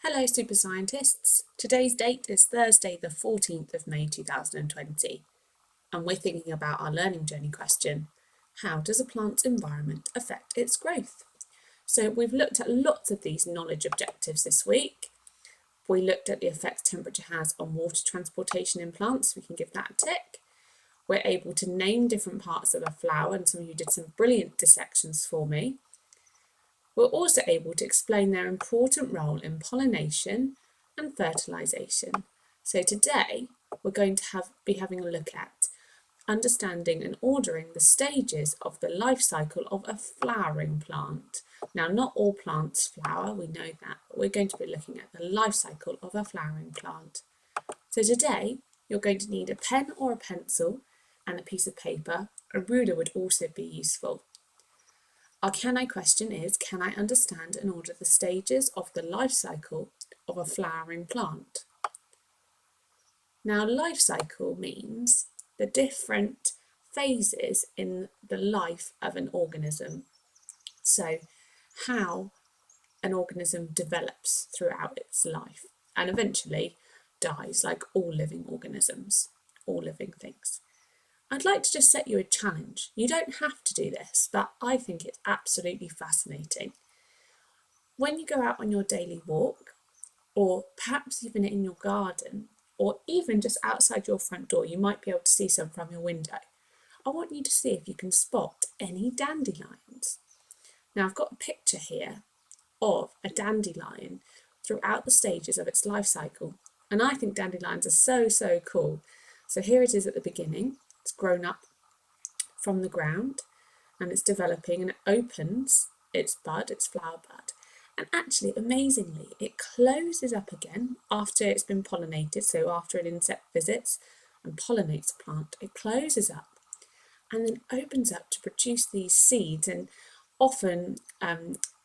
Hello super scientists, today's date is Thursday the 14th of May 2020 and we're thinking about our learning journey question, how does a plant's environment affect its growth? So we've looked at lots of these knowledge objectives this week. We looked at the effects temperature has on water transportation in plants, we can give that a tick. We're able to name different parts of a flower and some of you did some brilliant dissections for me. We're also able to explain their important role in pollination and fertilisation. So today we're going to be having a look at understanding and ordering the stages of the life cycle of a flowering plant. Now, not all plants flower, we know that, but we're going to be looking at the life cycle of a flowering plant. So today you're going to need a pen or a pencil and a piece of paper. A ruler would also be useful. Our Can I question is, can I understand and order the stages of the life cycle of a flowering plant? Now, life cycle means the different phases in the life of an organism. So, how an organism develops throughout its life and eventually dies, like all living organisms, all living things. I'd like to just set you a challenge. You don't have to do this, but I think it's absolutely fascinating. When you go out on your daily walk, or perhaps even in your garden, or even just outside your front door, you might be able to see some from your window. I want you to see if you can spot any dandelions. Now I've got a picture here of a dandelion throughout the stages of its life cycle, and I think dandelions are so cool. So here it is at the beginning. It's grown up from the ground and it's developing and it opens its bud, its flower bud. And actually, amazingly, it closes up again after it's been pollinated. So after an insect visits and pollinates the plant, it closes up and then opens up to produce these seeds. And often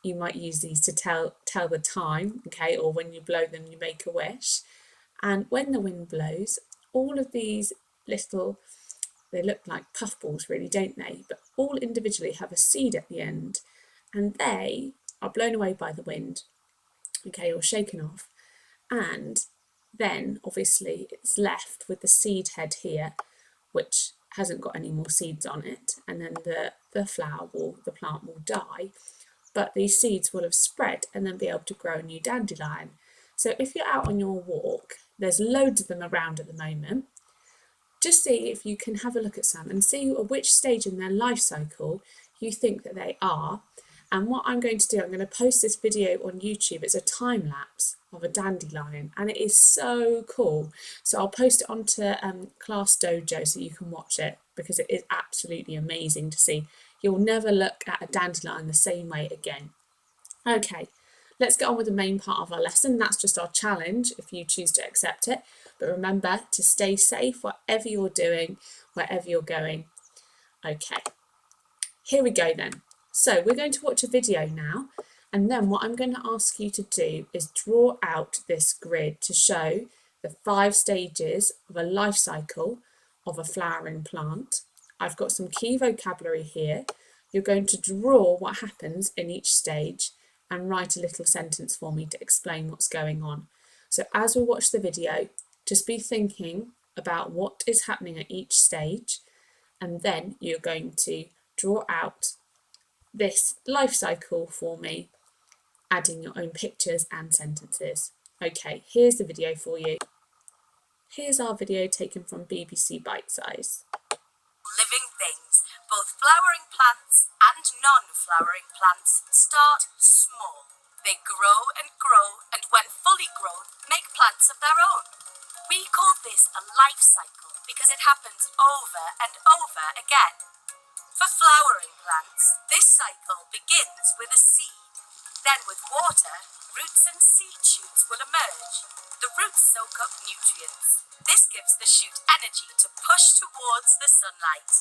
you might use these to tell the time, okay, or when you blow them, you make a wish. And when the wind blows, all of these little, they look like puffballs really, don't they? But all individually have a seed at the end and they are blown away by the wind, okay, or shaken off. And then obviously it's left with the seed head here, which hasn't got any more seeds on it. And then the plant will die, but these seeds will have spread and then be able to grow a new dandelion. So if you're out on your walk, there's loads of them around at the moment. Just see if you can have a look at some and see at which stage in their life cycle you think that they are. And what I'm going to do, I'm going to post this video on YouTube. It's a time lapse of a dandelion and it is so cool. So I'll post it onto Class Dojo so you can watch it because it is absolutely amazing to see. You'll never look at a dandelion the same way again. Okay, let's get on with the main part of our lesson. That's just our challenge if you choose to accept it. But remember to stay safe whatever you're doing, wherever you're going. Okay, here we go then. So we're going to watch a video now, and then what I'm going to ask you to do is draw out this grid to show the 5 stages of a life cycle of a flowering plant. I've got some key vocabulary here. You're going to draw what happens in each stage and write a little sentence for me to explain what's going on. So as we watch the video, just be thinking about what is happening at each stage, and then you're going to draw out this life cycle for me, adding your own pictures and sentences. Okay, here's the video for you. Here's our video taken from BBC Bitesize. Living things, both flowering plants and non-flowering plants, start small. They grow, and when fully grown, make plants of their own. We call this a life cycle because it happens over and over again. For flowering plants, this cycle begins with a seed. Then with water, roots and seed shoots will emerge. The roots soak up nutrients. This gives the shoot energy to push towards the sunlight.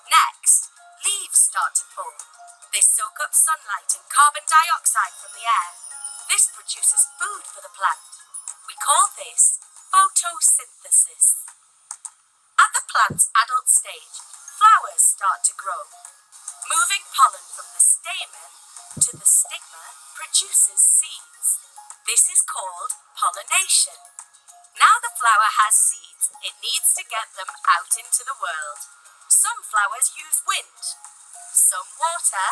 Next, leaves start to form. They soak up sunlight and carbon dioxide from the air. This produces food for the plant. We call this photosynthesis. At the plant's adult stage, flowers start to grow. Moving pollen from the stamen to the stigma produces seeds. This is called pollination. Now the flower has seeds, it needs to get them out into the world. Some flowers use wind, some water,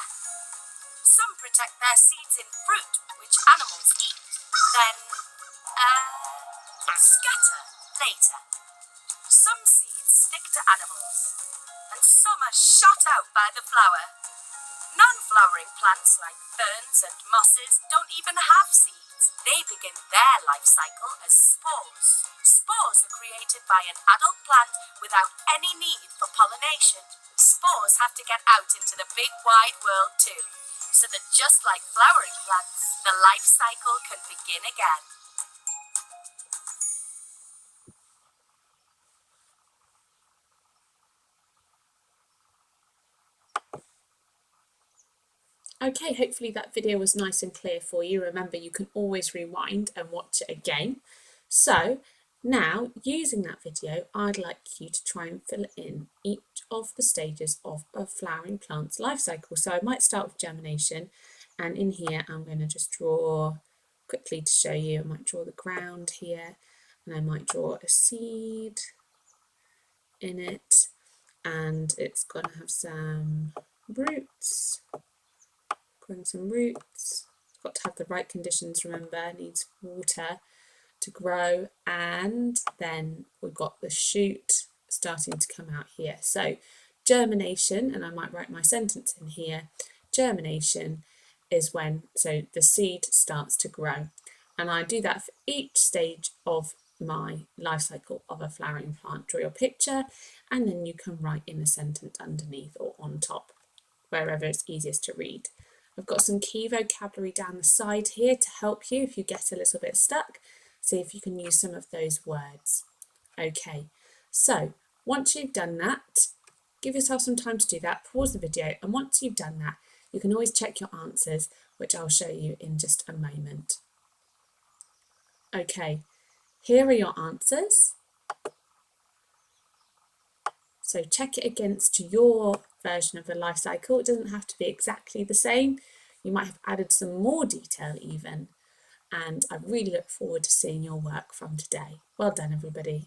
some protect their seeds in fruit, which animals eat, then scatter later. Some seeds stick to animals, and some are shot out by the flower. Non-flowering plants like ferns and mosses don't even have seeds. They begin their life cycle as spores. Spores are created by an adult plant without any need for pollination. Spores have to get out into the big wide world too, so that just like flowering plants, the life cycle can begin again. Okay, hopefully that video was nice and clear for you. Remember, you can always rewind and watch it again. So now, using that video, I'd like you to try and fill in each of the stages of a flowering plant's life cycle. So I might start with germination, and in here I'm going to just draw quickly to show you. I might draw the ground here, and I might draw a seed in it, and it's going to have some roots. Some roots. It's got to have the right conditions, remember, it needs water to grow, and then we've got the shoot starting to come out here. So germination, and I might write my sentence in here, germination is when the seed starts to grow, and I do that for each stage of my life cycle of a flowering plant. Draw your picture, and then you can write in a sentence underneath or on top, wherever it's easiest to read. I've got some key vocabulary down the side here to help you if you get a little bit stuck. See if you can use some of those words. Okay, so once you've done that, give yourself some time to do that, pause the video, and once you've done that, you can always check your answers, which I'll show you in just a moment. Okay, here are your answers. So check it against your version of the life cycle. It doesn't have to be exactly the same. You might have added some more detail even. And I really look forward to seeing your work from today. Well done, everybody.